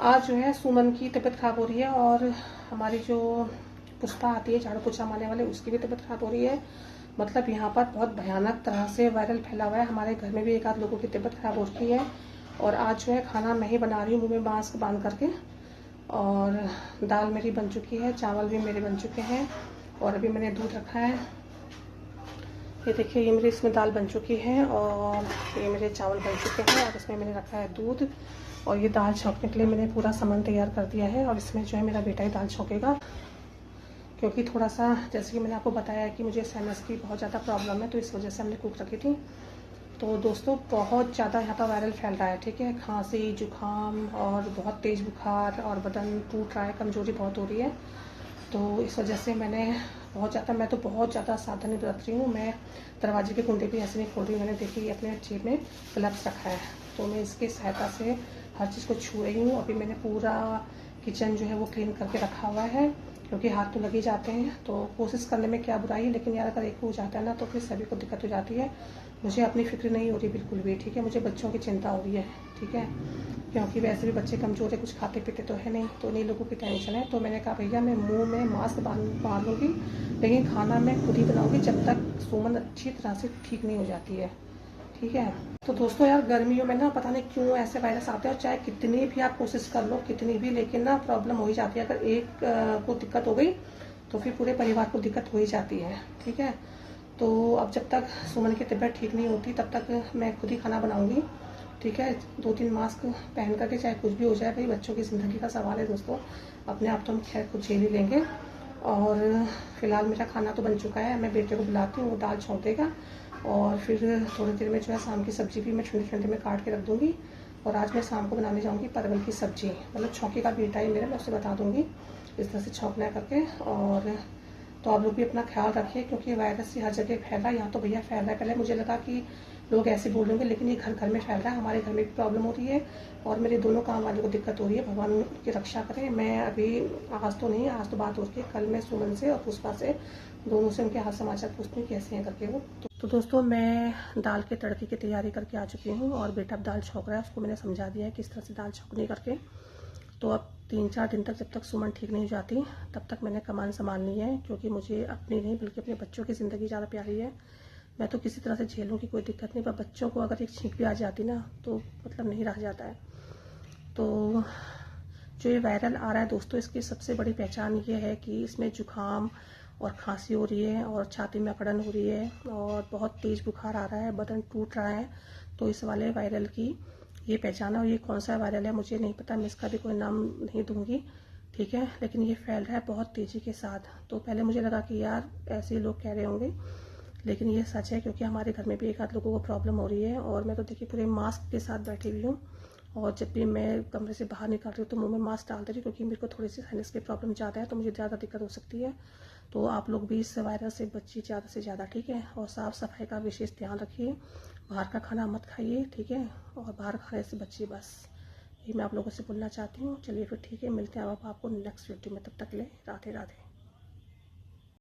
आज जो है सुमन की तबीयत खराब हो रही है और हमारी जो पुष्पा आती है झाड़ू पोछा मारने वाले, उसकी भी तबीयत खराब हो रही है। मतलब यहाँ पर बहुत भयानक तरह से वायरल फैला हुआ है। हमारे घर में भी एक आध लोगों की तबीयत खराब हो रही है। और आज जो है खाना मैं ही बना रही हूँ, मुँह में मास्क बांध करके। और दाल मेरी बन चुकी है, चावल भी मेरे बन चुके हैं और अभी मैंने दूध रखा है। ये देखिए, ये मेरी इसमें दाल बन चुकी है और ये मेरे चावल बन चुके हैं और इसमें मैंने रखा है दूध। और ये दाल छौंकने के लिए मैंने पूरा सामान तैयार कर दिया है और इसमें जो है मेरा बेटा ही दाल छौंकेगा, क्योंकि थोड़ा सा जैसे कि मैंने आपको बताया है कि मुझे साइनस की बहुत ज़्यादा प्रॉब्लम है, तो इस वजह से हमने कुक रखी थी। तो दोस्तों बहुत ज़्यादा यहाँ पर वायरल फैल रहा है, ठीक है। खांसी, जुकाम और बहुत तेज़ बुखार और बदन टूट रहा है, कमजोरी बहुत हो रही है। तो इस वजह से मैं तो बहुत ज़्यादा सावधानी बरत रही हूँ। मैं दरवाजे के कुंडे भी ऐसे नहीं खोल रही हूँ। मैंने देखिए अपने जेब में ग्लव्स रखा है, तो मैं इसकी सहायता से हर चीज़ को छू रही हूँ। अभी मैंने पूरा किचन जो है वो क्लीन करके रखा हुआ है, क्योंकि हाथ तो लगे जाते हैं। तो कोशिश करने में क्या बुराई है, लेकिन यार अगर एक हो जाता है ना तो फिर सभी को दिक्कत हो जाती है। मुझे अपनी फिक्र नहीं हो रही बिल्कुल भी, ठीक है। मुझे बच्चों की चिंता हो रही है, ठीक है, क्योंकि वैसे भी बच्चे कमज़ोर है, कुछ खाते पीते तो है नहीं, तो इन्हीं लोगों की टेंशन है। तो मैंने कहा भैया मैं मुंह में मास्क बांध लूँगी, लेकिन खाना मैं खुद ही बनाऊँगी जब तक सुमन अच्छी तरह से ठीक नहीं हो जाती है, ठीक है। तो दोस्तों यार गर्मियों में ना पता नहीं क्यों ऐसे वायरस आते हैं, और चाहे कितनी भी आप कोशिश कर लो, कितनी भी, लेकिन ना प्रॉब्लम हो ही जाती है। अगर एक को दिक्कत हो गई तो फिर पूरे परिवार को दिक्कत हो ही जाती है, ठीक है। तो अब जब तक सुमन की तबीयत ठीक नहीं होती तब तक मैं खुद ही खाना बनाऊंगी, ठीक है। 2-3 मास्क पहन करके, चाहे कुछ भी हो जाए, भाई बच्चों की ज़िंदगी का सवाल है दोस्तों। अपने आप तो हम खैर खुद झेल ही लेंगे। और फिलहाल मेरा खाना तो बन चुका है, मैं बेटे को बुलाती हूँ, वो दाल छौंक देगा। और फिर थोड़ी देर में जो है शाम की सब्ज़ी भी मैं ठंडे ठंडे में काट के रख दूँगी। और आज मैं शाम को बनाने जाऊँगी परवल की सब्ज़ी, मतलब छौंके का बेटा है मेरा, मैं उससे बता दूँगी इस तरह से छौंकना करके। और तो आप लोग भी अपना ख्याल रखिए, क्योंकि वायरस हर जगह फैल रहा है। यहाँ तो भैया फैल रहा है, पहले मुझे लगा कि लोग ऐसे बोल रहे होंगे, लेकिन ये घर घर में फैल रहा है। हमारे घर में भी प्रॉब्लम हो रही है और मेरे दोनों काम वालों को दिक्कत हो रही है। भगवान उनकी रक्षा करें। मैं अभी आज तो नहीं, आज तो बात हो रही है, कल मैं सुमन से और पुष्पा से दोनों से उनके हाल समाचार पूछती हूँ कैसे हैं करके वो। तो दोस्तों मैं दाल के तड़के की तैयारी करके आ चुकी हूँ और बेटा अब दाल छौंक रहा है, उसको मैंने समझा दिया है किस तरह से दाल छौंकनी करके। तो अब 3-4 दिन तक, जब तक सुमन ठीक नहीं हो जाती तब तक मैंने कमान संभालनी है, क्योंकि मुझे अपनी नहीं बल्कि अपने बच्चों की ज़िंदगी ज़्यादा प्यारी है। मैं तो किसी तरह से झेलूँ की कोई दिक्कत नहीं, पर बच्चों को अगर एक छींक भी आ जाती ना तो मतलब नहीं रह जाता है। तो जो ये वायरल आ रहा है दोस्तों, इसकी सबसे बड़ी पहचान ये है कि इसमें जुकाम और खांसी हो रही है और छाती में अकड़न हो रही है और बहुत तेज़ बुखार आ रहा है, बदन टूट रहा है। तो इस वाले वायरल की ये पहचान है। और ये कौन सा वायरल है मुझे नहीं पता, मैं इसका भी कोई नाम नहीं दूंगी, ठीक है। लेकिन ये फैल रहा है बहुत तेज़ी के साथ। तो पहले मुझे लगा कि यार ऐसे ही लोग कह रहे होंगे, लेकिन ये सच है, क्योंकि हमारे घर में भी एक आध लोगों को प्रॉब्लम हो रही है। और मैं तो देखिए पूरे मास्क के साथ बैठी हुई हूँ, और जब भी मैं कमरे से बाहर निकल रही हूँ तो मुंह में मास्क डाल दे रही हूँ, क्योंकि मेरे को थोड़ी सी साइनस की प्रॉब्लम ज़्यादा है, तो मुझे ज़्यादा दिक्कत हो सकती है। तो आप लोग भी इस वायरस से बचिए ज़्यादा से ज़्यादा, ठीक है। और साफ़ सफाई का विशेष ध्यान रखिए, बाहर का खाना मत खाइए, ठीक है। और बाहर खाने से बचिए, बस यही मैं आप लोगों से बोलना चाहती हूँ। चलिए फिर ठीक है, मिलते हैं अब आपको नेक्स्ट वीडियो में, तब तक ले राधे राधे।